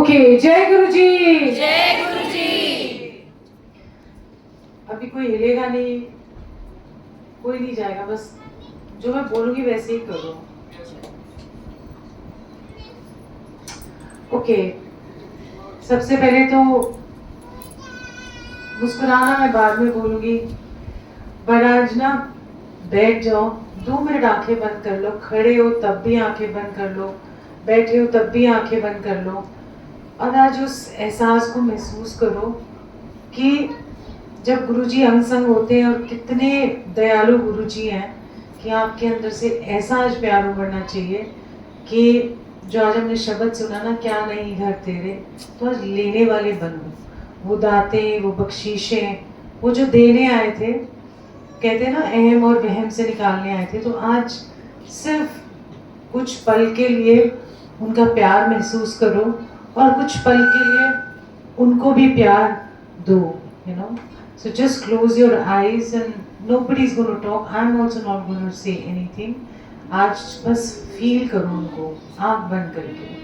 Okay, जय गुरु जी। जय गुरु जी। अभी कोई हिलेगा नहीं, कोई नहीं जाएगा, बस जो मैं बोलूंगी वैसे ही करो। ओके, सबसे पहले तो मुस्कुराना मैं बाद में बोलूंगी, पर आज ना बैठ जाओ, 2 मिनट आंखें बंद कर लो, खड़े हो तब भी आंखें बंद कर लो, बैठे हो तब भी आंखें बंद कर लो, और आज उस एहसास को महसूस करो कि जब गुरुजी अंग संग होते हैं और कितने दयालु गुरुजी हैं कि आपके अंदर से ऐसा आज प्यार उमड़ना चाहिए कि जो आज हमने शब्द सुना ना, क्या नहीं घर तेरे, तो आज लेने वाले बनो। वो दातें, वो बख्शीशें, वो जो देने आए थे, कहते हैं ना अहम और वहम से निकालने आए थे, तो आज सिर्फ कुछ पल के लिए उनका प्यार महसूस करो और कुछ पल के लिए उनको भी प्यार दो, you know. So just close your eyes and nobody's going to talk. I'm also not going to say anything. आज बस फील करो उनको आँख बंद करके।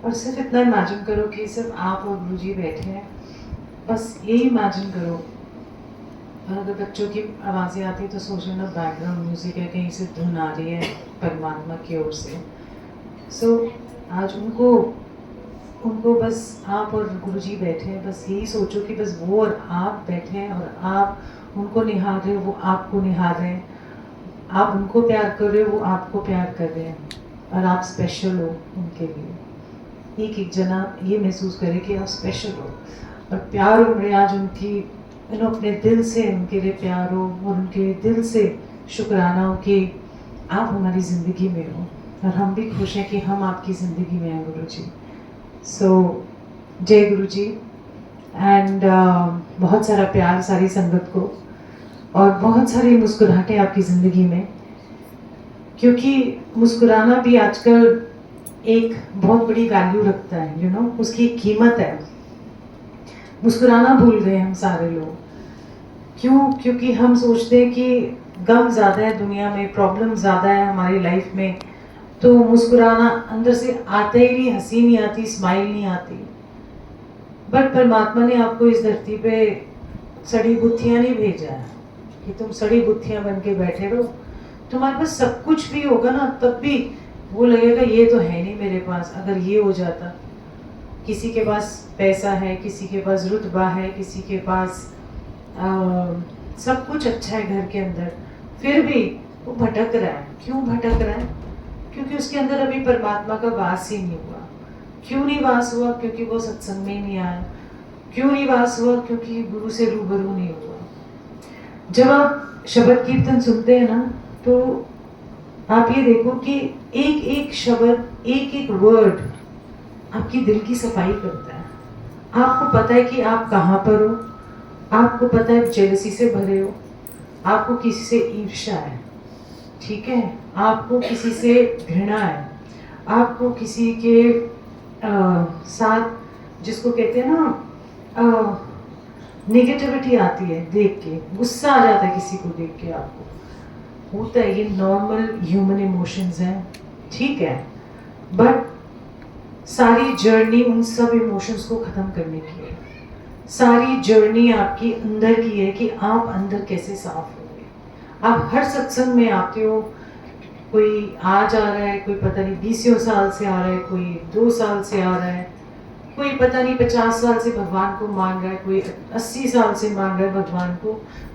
और सिर्फ इतना इमेजिन करो कि सिर्फ आप और गुरुजी बैठे हैं, बस यही इमेजिन करो। और अगर बच्चों की आवाज़ें आती तो सोच लेना बैकग्राउंड म्यूजिक है, कहीं से धुन आ रही है परमात्मा की ओर से। सो आज उनको बस आप और गुरुजी बैठे हैं, बस यही सोचो कि बस वो और आप बैठे हैं और आप उनको निहार रहे हो, वो आपको निहार रहे हैं, आप उनको प्यार कर रहे हो, वो आपको प्यार कर रहे हैं, और आप स्पेशल हो उनके लिए। एक एक जना ये महसूस करे कि आप स्पेशल हो और प्यार उमड़े आज उनकी, अपने दिल से उनके लिए प्यार हो और उनके दिल से शुक्राना हो कि आप हमारी ज़िंदगी में हो और हम भी खुश हैं कि हम आपकी ज़िंदगी में हैं गुरु जी। सो जय गुरु जी। एंड बहुत सारा प्यार सारी संगत को और बहुत सारी मुस्कुराहटें आपकी ज़िंदगी में, क्योंकि मुस्कुराना भी आजकल एक बहुत बड़ी वैल्यू रखता है, उसकी कीमत है। मुस्कुराना भूल गए हम सारे लोग, क्यों? क्योंकि हम सोचते हैं कि गम ज़्यादा है दुनिया में, प्रॉब्लम ज़्यादा है हमारी लाइफ में, तो मुस्कुराना अंदर से आता ही नहीं, हंसी नहीं आती, स्माइल नहीं आती। बट परमात्मा ने आपको इस धरती पे सड़ी बुत्थियाँ नहीं भेजा है कि तुम सड़ी बुत्थियाँ बन के बैठे रहो। तुम्हारे पास सब कुछ भी होगा ना, तब भी वो लगेगा ये तो है नहीं मेरे पास, अगर ये हो जाता। किसी के पास पैसा है, किसी के पास रुतबा है, किसी के पास सब कुछ अच्छा है घर के अंदर, फिर भी वो भटक रहा है। क्यों भटक रहा है? क्योंकि उसके अंदर अभी परमात्मा का वास ही नहीं हुआ। क्यों नहीं वास हुआ? क्योंकि वो सत्संग में नहीं आया। क्यों नहीं वास हुआ? क्योंकि गुरु से रूबरू नहीं हुआ। जब आप शब्द कीर्तन सुनते हैं ना, तो आप ये देखो कि एक एक शब्द, एक एक वर्ड आपकी दिल की सफाई करता है। आपको पता है कि आप कहाँ पर हो, आपको पता है जेलसी से भरे हो, आपको किसी से ईर्ष्या है, ठीक है, आपको किसी से घृणा है, आपको किसी के साथ, जिसको कहते हैं ना, नेगेटिविटी आती है देख के, गुस्सा आ जाता है किसी को देख के, आपको होता है। ये नॉर्मल ह्यूमन इमोशंस हैं, ठीक है, बट सारी जर्नी उन सब इमोशंस को ख़त्म करने की है। सारी जर्नी आपकी अंदर की है कि आप अंदर कैसे साफ होंगे। आप हर सत्संग में आते हो, कोई आज आ रहा है, कोई पता नहीं 20 साल से आ रहा है, कोई 2 साल से आ रहा है, कोई पता नहीं 50 साल से भगवान को मान रहा है, कोई 80 साल से मान रहा है भगवान को,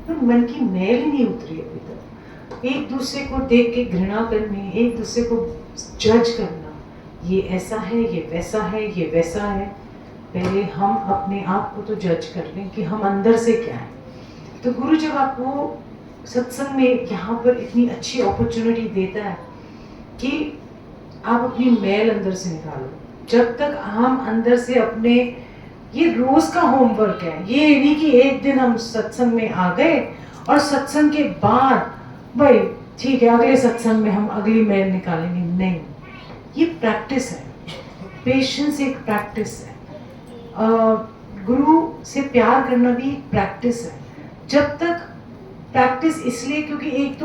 पर मन की मैल ही नहीं उतरी अभी तक। एक दूसरे को देख के घृणा करनी, एक दूसरे को जज करना, ये ऐसा है, ये वैसा है, ये वैसा है। पहले हम अपने आप को तो जज कर लें कि हम अंदर से क्या है। तो गुरु जब आपको सत्संग में यहाँ पर इतनी अच्छी अपॉर्चुनिटी देता है कि आप अपनी मैल अंदर से निकालो। जब तक हम अंदर से अपने, ये रोज का होमवर्क है, ये नहीं कि एक दिन हम सत्संग में आ गए और सत्संग के बाद भाई ठीक है अगले सत्संग में हम अगली मैल निकालेंगे। नहीं, ये प्रैक्टिस है। पेशेंस एक प्रैक्टिस है। गुरु से प्यार करना भी एक प्रैक्टिस है। जब तक प्रैक्टिस इसलिए क्योंकि एक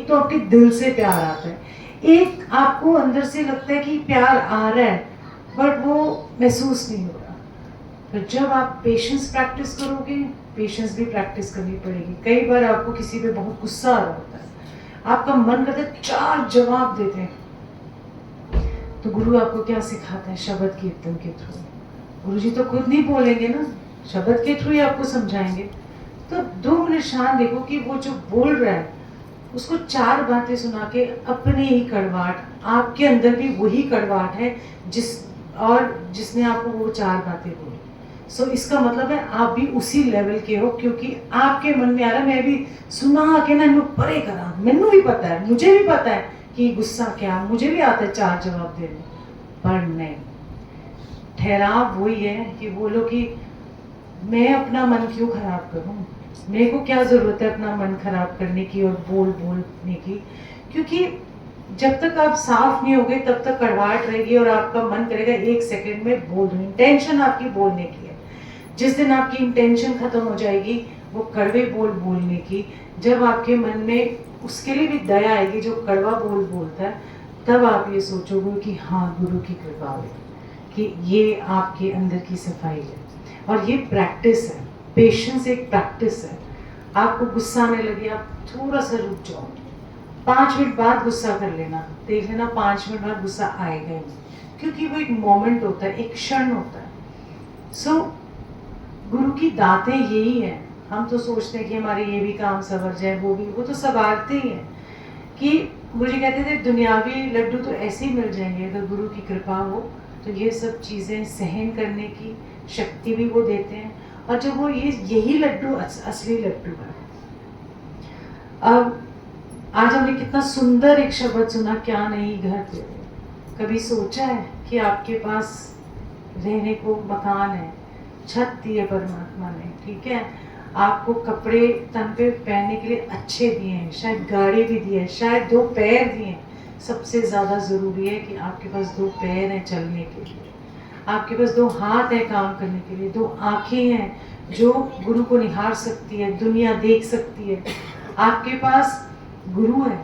तो आपके दिल से प्यार आता है, एक आपको अंदर से लगता है कि प्यार आ रहा है बट वो महसूस नहीं हो रहा। तो जब आप पेशेंस प्रैक्टिस करोगे, पेशेंस भी प्रैक्टिस करनी पड़ेगी। कई बार आपको किसी पे बहुत गुस्सा आ रहा होता है, आपका मन करता है 4 जवाब देते हैं, तो गुरु आपको क्या सिखाता है? शब्द कीर्तन के थ्रू। गुरु जी तो खुद नहीं बोलेंगे ना, शब्द के थ्रू ही आपको समझाएंगे। तो 2 मिनट शांत देखो कि वो जो बोल रहा है उसको 4 बातें सुना के अपने ही कड़वाहट, आपके अंदर भी वही कड़वाहट है जिसने आपको वो 4 बातें बोली। सो इसका मतलब है आप भी उसी लेवल के हो, क्योंकि आपके मन में आ रहा है मैं भी सुना के ना इन्हें परे करा। मैनू भी पता है, मुझे भी पता है कि गुस्सा क्या, मुझे भी आता है 4 जवाब देने, पर नहीं। ठहराव वही है कि बोलो कि मैं अपना मन क्यों खराब करूं, मेरे को क्या जरूरत है अपना मन खराब करने की और बोलने की। क्योंकि जब तक आप साफ नहीं होगे तब तक कड़वाहट रहेगी और आपका मन करेगा 1 सेकंड में बोल दूं। इंटेंशन आपकी बोलने की है। जिस दिन आपकी इंटेंशन खत्म हो जाएगी वो कड़वे बोलने की, जब आपके मन में उसके लिए भी दया आएगी जो कड़वा बोलता है, तब आप ये सोचोगे कि हाँ गुरु की कृपा है कि ये आपके अंदर की सफाई है। और ये प्रैक्टिस है। पेशेंस एक प्रैक्टिस है। आपको गुस्सा आने लगे, आप थोड़ा सा रुक जाओ, 5 मिनट बाद गुस्सा कर लेना, देख लेना 5 मिनट बाद गुस्सा आएगा ही, क्योंकि वो एक मोमेंट होता है, एक क्षण होता है। सो गुरु की दातें यही है। हम तो सोचते हैं कि हमारे ये भी काम सवर जाए, वो तो सवारते ही हैं। कि मुझे कहते थे दुनियावी लड्डू तो ऐसे ही मिल जाएंगे, अगर गुरु की कृपा हो तो ये सब चीज़ें सहन करने की शक्ति भी वो देते हैं। और जब वो यही लड्डू असली लड्डू है। अब आज हमने कितना सुंदर एक शब्द सुना, क्या नहीं घर तेरे। कभी सोचा है कि आपके पास रहने को मकान है, छत दी है परमात्मा ने, ठीक है, आपको कपड़े तन पे पहनने के लिए अच्छे दिए हैं, शायद गाड़ी भी दी है, शायद 2 पैर दिए हैं। सबसे ज़्यादा ज़रूरी है कि आपके पास 2 पैर हैं चलने के लिए, आपके पास 2 हाथ हैं काम करने के लिए, 2 आँखें हैं जो गुरु को निहार सकती है, दुनिया देख सकती है। आपके पास गुरु है।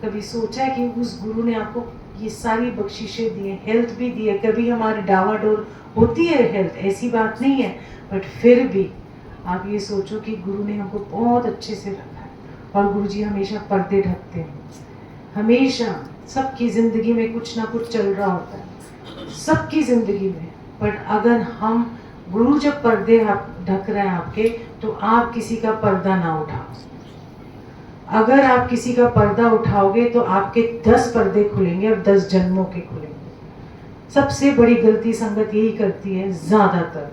कभी सोचा है कि उस गुरु ने आपको ये सारी बख्शिशें दी हैं, हेल्थ भी दी है। कभी हमारी डावाडोल होती है हेल्थ, ऐसी बात नहीं है, बट फिर भी आप ये सोचो कि गुरु ने हमको बहुत अच्छे से रखा है। और गुरु जी हमेशा पर्दे ढकते हैं, हमेशा सबकी ज़िंदगी में कुछ ना कुछ चल रहा होता है, सबकी ज़िंदगी में। बट अगर हम गुरु जब पर्दे ढक रहे हैं आपके, तो आप किसी का पर्दा ना उठाओ। अगर आप किसी का पर्दा उठाओगे तो आपके 10 पर्दे खुलेंगे और 10 जन्मों के खुलेंगे। सबसे बड़ी गलती संगत यही करती है ज़्यादातर।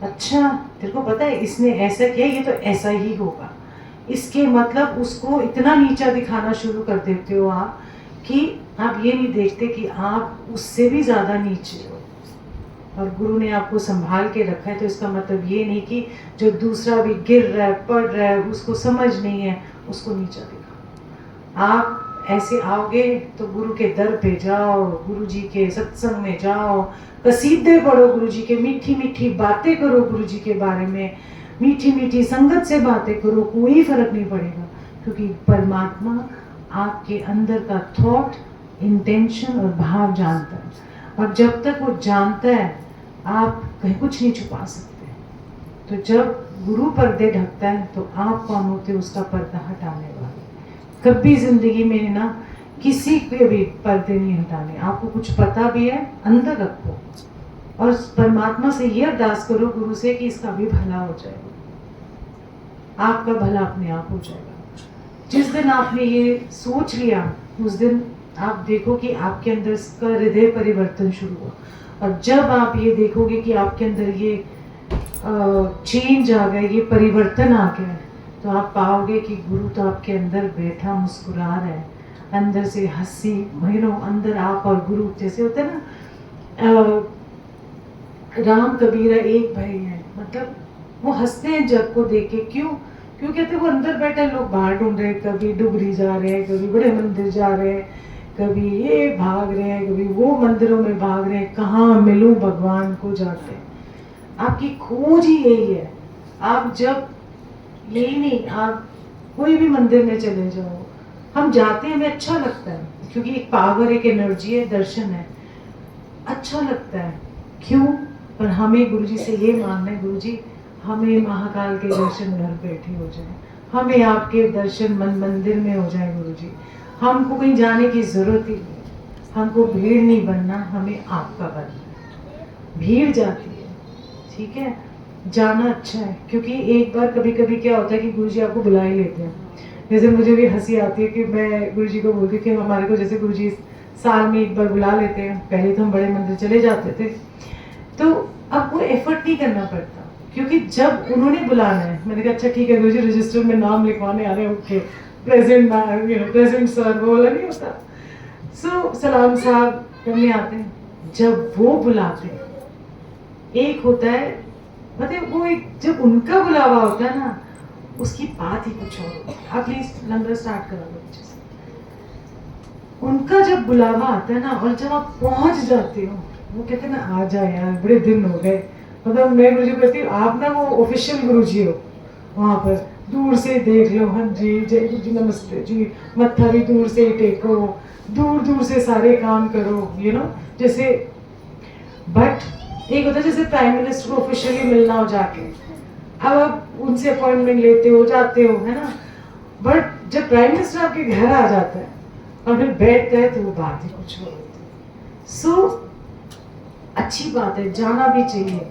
अच्छा तेरे को पता है इसने ऐसा किया, ये तो ऐसा ही होगा, इसके मतलब उसको इतना नीचा दिखाना शुरू कर देते हो आप कि आप ये नहीं देखते कि आप उससे भी ज़्यादा नीचे हो। और गुरु ने आपको संभाल के रखा है, तो इसका मतलब ये नहीं कि जो दूसरा भी गिर रहा है, पढ़ रहा है, उसको समझ नहीं है, उसको नीचा दिखाओ। आप ऐसे आओगे तो गुरु के दर पे जाओ, गुरु जी के सत्संग में जाओ, कसीदे पढ़ो गुरु जी के, मीठी मीठी बातें करो गुरु जी के बारे में, मीठी मीठी संगत से बातें करो, कोई फर्क नहीं पड़ेगा, क्योंकि परमात्मा आपके अंदर का थॉट, इंटेंशन और भाव जानता है। और जब तक वो जानता है आप कहीं कुछ नहीं छुपा सकते। तो जब गुरु पर्दे ढकता है तो आप कौन होते उसका पर्दा हटाने वाले। कभी जिंदगी में ना किसी के भी पर्दे नहीं हटाने। आपको कुछ पता भी है अंदर रखो और परमात्मा से ये अरदास करो गुरु से कि इसका भी भला हो जाएगा, आपका भला अपने आप हो जाएगा। जिस दिन आपने ये सोच लिया उस दिन आप देखो कि आपके अंदर इसका हृदय परिवर्तन शुरू हुआ। और जब आप ये देखोगे कि आपके अंदर ये चेंज आ गया, ये परिवर्तन आ गया, तो आप पाओगे कि गुरु तो आपके अंदर बैठा मुस्कुरा रहा है, अंदर से हंसी महीनों अंदर आप और गुरु जैसे होते हैं ना, राम कबीरा एक भाई है, मतलब वो हंसते हैं जग को देख के। क्यों? क्यों कहते वो अंदर बैठे लोग बाहर ढूंढ रहे हैं, कभी डुगरी जा रहे हैं, कभी बड़े मंदिर जा रहे हैं, कभी ये भाग रहे हैं, कभी वो मंदिरों में भाग रहे हैं, कहाँ मिलूं भगवान को जाके। आपकी खोज ही यही है। आप जब यही नहीं, आप कोई भी मंदिर में चले जाओ, हम जाते हैं हमें अच्छा लगता है क्योंकि एक पावर, एक एनर्जी है, दर्शन है, अच्छा लगता है। क्यों? पर हमें गुरुजी से ये मांगना है, गुरुजी हमें महाकाल के दर्शन घर बैठे हो जाए, हमें आपके दर्शन मंदिर में हो जाए गुरुजी। हमको कहीं जाने की जरूरत ही नहीं, हमको भीड़ नहीं बनना, हमें आपका बनना है। भीड़ जाती है, ठीक है, जाना अच्छा है, क्योंकि एक बार कभी कभी क्या होता है कि गुरुजी आपको बुला ही लेते हैं। जैसे मुझे भी हंसी आती है कि मैं गुरुजी को बोलती कि हमारे को जैसे गुरुजी साल में एक बार बुला लेते हैं। पहले तो हम बड़े मंदिर चले जाते थे, तो अब वो एफर्ट नहीं करना पड़ता, क्योंकि जब उन्होंने बुलाना है, मैंने कहा अच्छा ठीक है गुरुजी रजिस्टर में नाम लिखवाने आ रहे हैं, ओके प्रेजेंट सर, वो वाला नहीं होता। सो सलाम साहब करने आते हैं। जब वो बुलाते हैं, एक होता है, मतलब वो एक जब उनका बुलावा होता है ना, उसकी बात ही कुछ और होती है। आप प्लीज लंगर स्टार्ट करा दो अच्छे से। उनका जब बुलावा आता है ना, और जब आप पहुंच जाते हो, वो कहते हैं ना आ जा यार, बड़े दिन हो गए। मतलब मैं गुरुजी कहती हूँ आप ना वो ऑफिशियल गुरुजी हो, वहां पर दूर से देख लो, हाँ जी जय गुरु जी, नमस्ते जी, मत्था भी दूर से ही टेको, दूर दूर से सारे काम करो, यू नो जैसे। बट एक होता है जैसे प्राइम मिनिस्टर को ऑफिशियली मिलना हो जाके, अब आप उनसे अपॉइंटमेंट लेते हो, जाते हो, है ना। बट जब प्राइम मिनिस्टर आपके घर आ जाता है और फिर बैठता है, तो वो बात ही कुछ और होती है। सो अच्छी बात है, जाना भी चाहिए,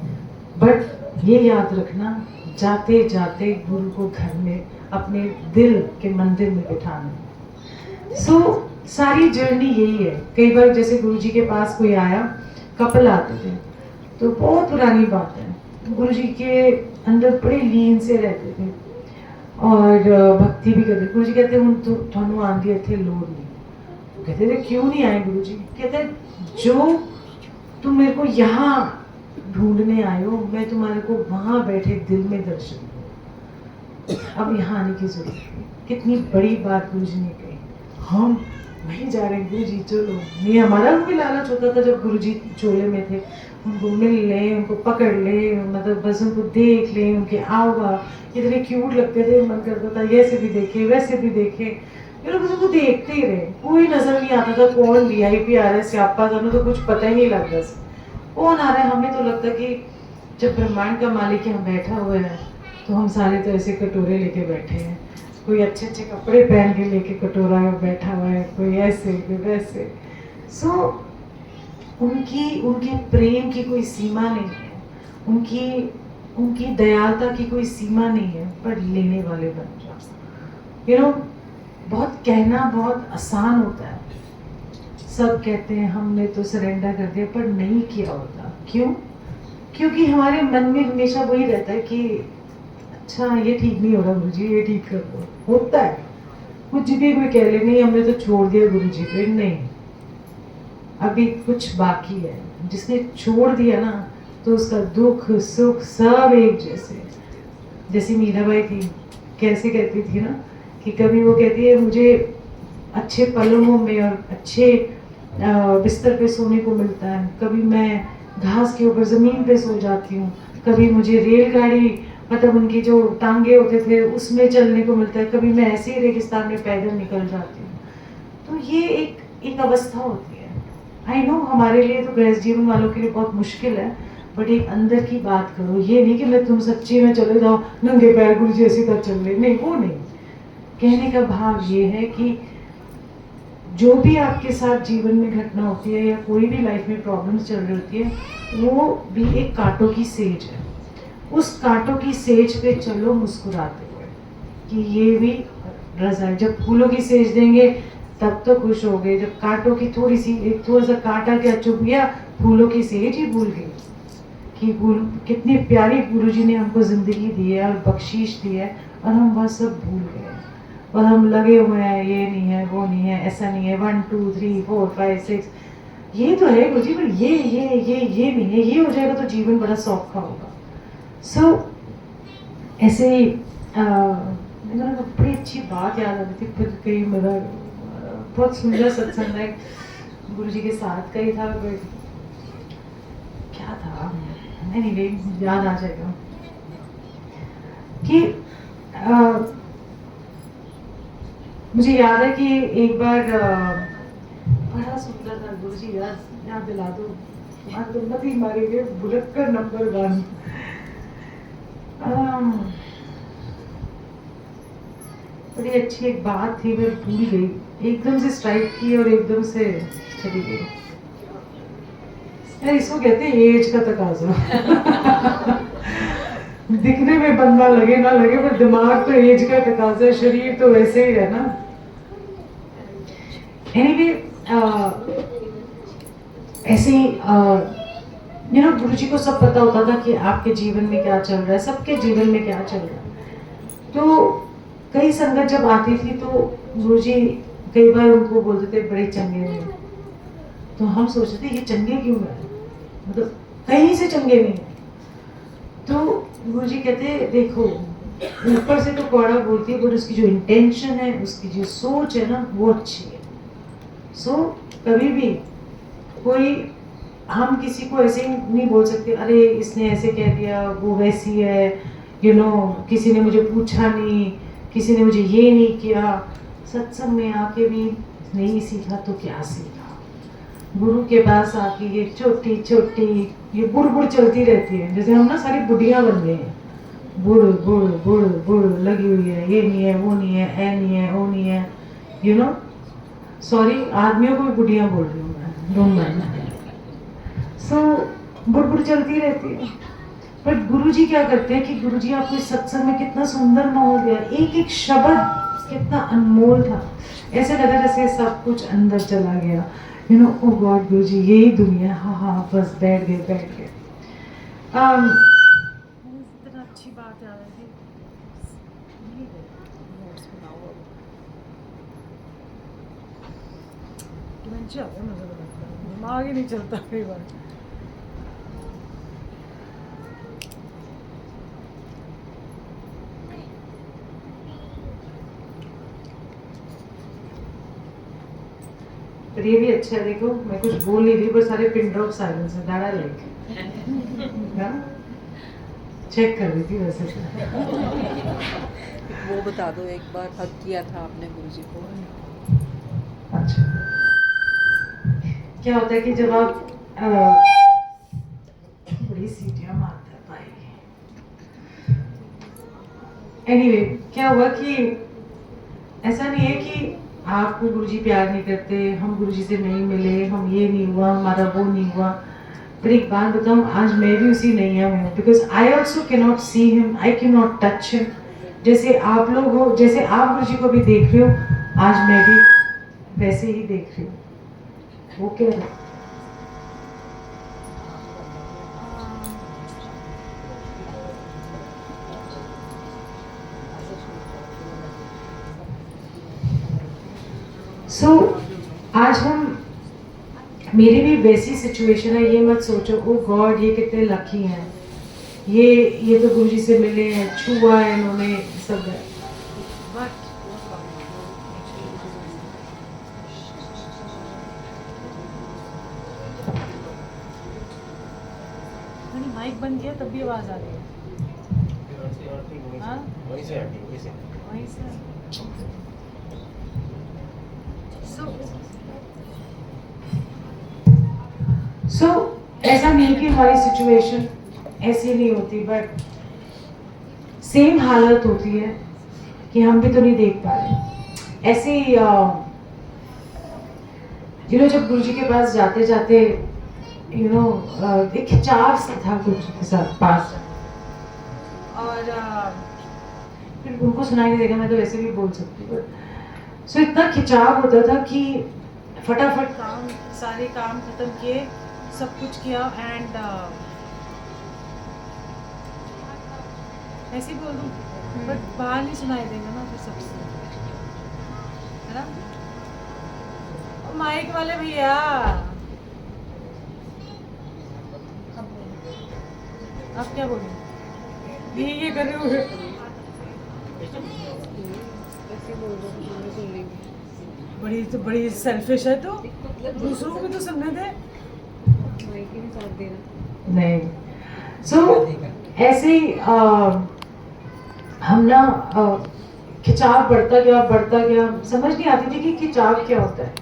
बट ये याद रखना जाते जाते गुरु को घर में अपने दिल के मंदिर में बिठाना। सो सारी जर्नी यही है। कई बार जैसे गुरुजी के पास कोई आया, कपल आते थे, तो बहुत पुरानी बात है, गुरुजी के अंदर बड़े लीन से रहते थे और भक्ति भी करते। गुरुजी कहते हूँ तो थानू आंदी थे लोड़ नहीं। कहते थे क्यों नहीं आए गुरुजी? कहते जो तुम मेरे को यहाँ ढूंढने आए हो, मैं तुम्हारे को वहां बैठे दिल में दर्शन दूं, अब यहाँ आने की जरूरत नहीं। कितनी बड़ी बात गुरुजी ने कही, हम वहीं जा रहे हैं गुरुजी चलो। नहीं, हमारा भी लालच होता था जब गुरुजी चोले में थे, उनको मिल ले, उनको पकड़ ले, मतलब बस उनको देख ले, उनके आवभाव इतने क्यूट लगते थे, मन करता था ऐसे भी देखे वैसे भी देखे। ये लोग उनको देखते ही रहे, कोई नजर नहीं आता था कौन वीआईपी आ रहा है, स्यापा था तो कुछ पता ही नहीं लगता कौन आ रहा है। हमें तो लगता कि जब ब्रह्मांड का मालिक यहाँ बैठा हुआ है, तो हम सारे तो ऐसे कटोरे लेके बैठे हैं, कोई अच्छे अच्छे कपड़े पहन के लेके कटोरा बैठा हुआ है, कोई ऐसे कोई वैसे। सो उनके प्रेम की कोई सीमा नहीं है, उनकी दयालुता की कोई सीमा नहीं है, पर लेने वाले बन जाओ। यू नो बहुत कहना बहुत आसान होता है, सब कहते हैं हमने तो सरेंडर कर दिया, पर नहीं किया होता। क्यों? क्योंकि हमारे मन में हमेशा वही रहता है कि अच्छा ये ठीक नहीं हो रहा गुरुजी, ये ठीक कर दो। होता है कुछ भी, कोई कह ले नहीं हमने तो छोड़ दिया गुरुजी पे, नहीं अभी कुछ बाकी है। जिसने छोड़ दिया ना, तो उसका दुख सुख सब एक जैसे। जैसी मीराबाई थी, कैसे कहती थी ना कि कभी वो कहती है मुझे अच्छे पलंगों में और अच्छे बिस्तर पे सोने को मिलता है, कभी मैं घास के ऊपर ज़मीन पे सो जाती हूँ, कभी मुझे रेलगाड़ी मतलब उनकी जो टांगे होते थे उसमें चलने को मिलता है, कभी मैं ऐसे ही रेगिस्तान में पैदल निकल जाती हूँ। तो ये एक अवस्था होती है। आई नो हमारे लिए तो गृहस्थ जीवन वालों के लिए बहुत मुश्किल है, बट एक अंदर की बात करो, ये नहीं कि मैं तुम सच्ची में चले जाओ नंगे पैर गुरु जी ऐसी तरह चल रहे, नहीं वो नहीं। कहने का भाव ये है कि जो भी आपके साथ जीवन में घटना होती है या कोई भी लाइफ में प्रॉब्लम्स चल रही होती है, वो भी एक कांटों की सेज है। उस कांटों की सेज पे चलो मुस्कुराते हुए कि ये भी रज़ा। जब फूलों की सेज देंगे तब तो खुश हो गए, जब कांटों की थोड़ी सी एक थोड़ा सा कांटा क्या चुभ गया, फूलों की सेज ही भूल गए कि कितनी प्यारी गुरुजी ने हमको जिंदगी दी है और बख्शीश दी है, और हम वह सब भूल गए और हम लगे हुए हैं ये नहीं है वो नहीं है ऐसा नहीं है 1 2 3 4 5 6 ये तो है गुरुजी, पर ये नहीं है, ये हो जाएगा तो जीवन बड़ा सौखा होगा। सो ऐसे ही मेरे को बड़ी अच्छी बात याद आ रही थी, फिर कहीं मेरा बहुत सुंदर सत्संग है गुरुजी के साथ का ही था, क्या था एनीवे याद आ जाएगा कि मुझे याद है कि एक बार बड़ा सुंदर था गुरुजी, याद दिला दो, नदी मारेंगे बुलक्कर नंबर 1। बड़ी अच्छी एक बात थी, मैं भूल गई, एकदम से स्ट्राइक की और एकदम से चली गई। यार इसको कहते हैं एज का तकाजा। दिखने में बंदा लगे ना लगे, पर दिमाग तो एज का तकाजा है, शरीर तो वैसे ही है ना। एनीवे ऐसे ही गुरुजी को सब पता होता था कि आपके जीवन में क्या चल रहा है, सबके जीवन में क्या चल रहा है। तो कई संगत जब आती थी तो गुरुजी कई बार उनको बोलते थे बड़े चंगे हैं, तो हम सोचते थे ये चंगे क्यों है, मतलब कहीं से चंगे नहीं है। तो गुरुजी कहते देखो ऊपर से तो कौड़ा बोलती है, पर उसकी जो इंटेंशन है, उसकी जो सोच है ना, वो अच्छी है। सो कभी भी कोई हम किसी को ऐसे ही नहीं बोल सकते अरे इसने ऐसे कह दिया वो वैसी है, किसी ने मुझे पूछा नहीं, किसी ने मुझे ये नहीं किया। सत्संग में आके भी नहीं सीखा तो क्या सीखा, गुरु के पास आके ये छोटी छोटी ये बुड़ चलती रहती है, जैसे हम ना सारी बुढ़िया बन गए हैं, बुड़ लगी हुई है, ये नहीं है वो नहीं है, ए नहीं है वो नहीं है, सॉरी आदमियों को भी बुढ़िया बोल रही हूँ मैं, डोंट माइंड। सो बुड़ चलती रहती है। पर गुरुजी क्या करते हैं कि गुरुजी आपको इस सत्संग में कितना सुंदर माहौल दिया, एक एक शब्द कितना अनमोल था, ऐसे लगा जैसे सब कुछ अंदर चला गया, ओ गॉड गुरुजी यही दुनिया, हाँ बस बैठ गए। इतना अच्छी बात याद है दिमाग ही नहीं चलता कई बार। पर ये भी अच्छा है, देखो मैं कुछ बोल नहीं रही, पर सारे पिन ड्रॉप साइलेंस है, दैट आई लाइक। चेक कर रही थी वैसे तो। वो बता दो एक बार हक किया था आपने गुरुजी को। अच्छा क्या होता है कि जब आप बड़ी सीटियां मारते हैं भाई, एनीवे क्या हुआ कि ऐसा नहीं है कि आपको गुरुजी प्यार नहीं करते, हम गुरुजी से नहीं मिले, हम ये नहीं हुआ, हमारा वो नहीं हुआ। पर एक बात बताऊं, आज मैं भी उसी नैया में हूँ, because I also can not see him, I can not touch him. जैसे आप लोग हो, जैसे आप गुरुजी को भी देख रहे हो, आज मैं भी वैसे ही देख रही हूँ। वो कह रहा है आज हम मेरी भी वैसी सिचुएशन है, ये मत सोचो ओ गॉड ये कितने लकी हैं, ये तो गुरुजी से मिले हैं, छुआ है इन्होंने, सब है। माइक बंद किया तब भी आवाज आ रही है। वहीं से So ऐसा नहीं कि हमारी सिचुएशन ऐसी नहीं होती, बट सेम हालत होती है कि हम भी तो नहीं देख पा रहे। ऐसे ही जब गुरुजी के पास जाते जाते एक खिंचाव सा था गुरुजी के साथ पास, और फिर उनको सुनाई नहीं देगा, मैं तो वैसे भी बोल सकती हूँ। सो इतना खिंचाव होता था कि फटाफट सारे काम खत्म किए, सब कुछ किया, एंड ऐसे ही बोल दूँ, बट बाहर नहीं सुनाई देगा ना फिर सबसे, है ना। ओ माइक वाले भैया, आप क्या बोलें, ये कर रहे हो। ऐसे बोल दो, मैं सुन लेंगी। बड़ी सेल्फिश है, तो दूसरों को भी तो सुनने दे। माइक ही नहीं साथ दे रहा। नहीं, सो ऐसे ही हम ना खिंचाव बढ़ता गया, समझ नहीं आती थी कि खिंचाव क्या होता है,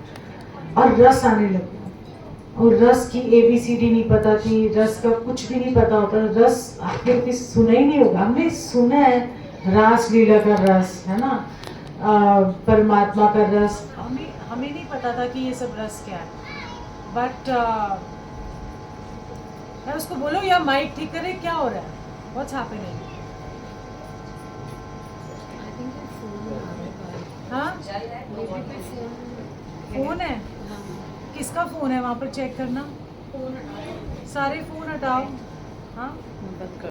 और रस आने लगा, और रस की ABCD नहीं पता थी, रस का कुछ भी नहीं पता होता। रस आपने कभी सुना ही नहीं होगा, हमने सुना है रास लीला का रस, है ना, परमात्मा का रस, हमें नहीं पता था कि ये सब रस क्या है। बट मैं उसको बोलो या माइक ठीक करे, क्या हो रहा है, व्हाट्स हैपनिंग। आई थिंक वो फोन आ रहा है। हाँ, बेबी पे फोन है, हाँ, किसका फोन है वहाँ पर चेक करना, फोन हटाओ। सारे फोन हटाओ। हाँ, बंद कर।